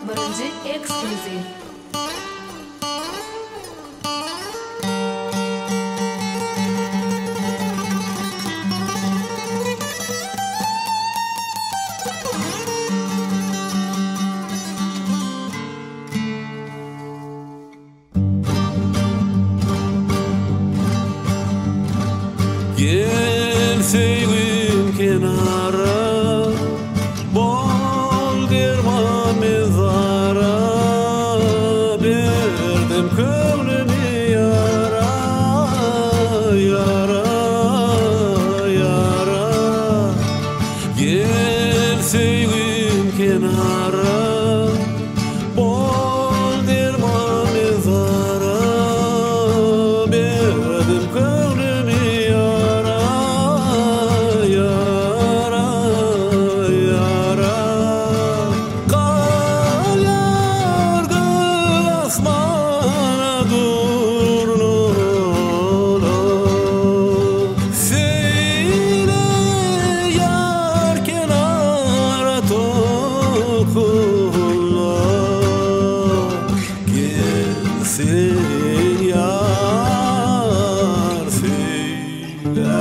birinci ekskluziv. Gel sevgim kenara, bol derman mezara, verdim gönlümü yara, yara, yara. Gel sevgim kenara, bol derman mezara, verdim gönlümü sen yar söyle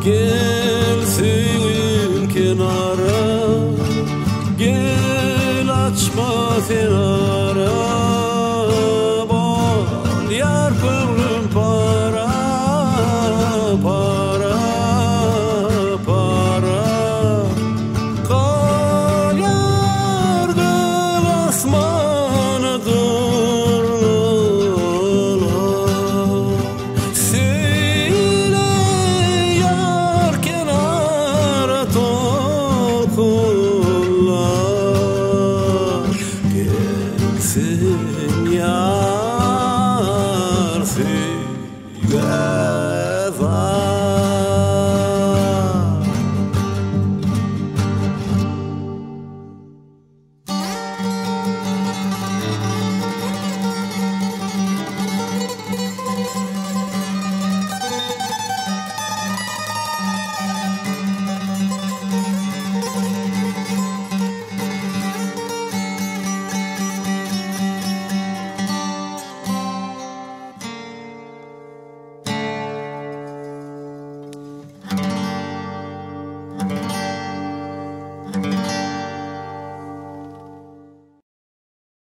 Gel sevgim kenara, gel açma fenara, bol yar gönlüm para, para, para. Kal yar gül asmana durla, söyle yar kenara tokullar. Gelsin yar söyle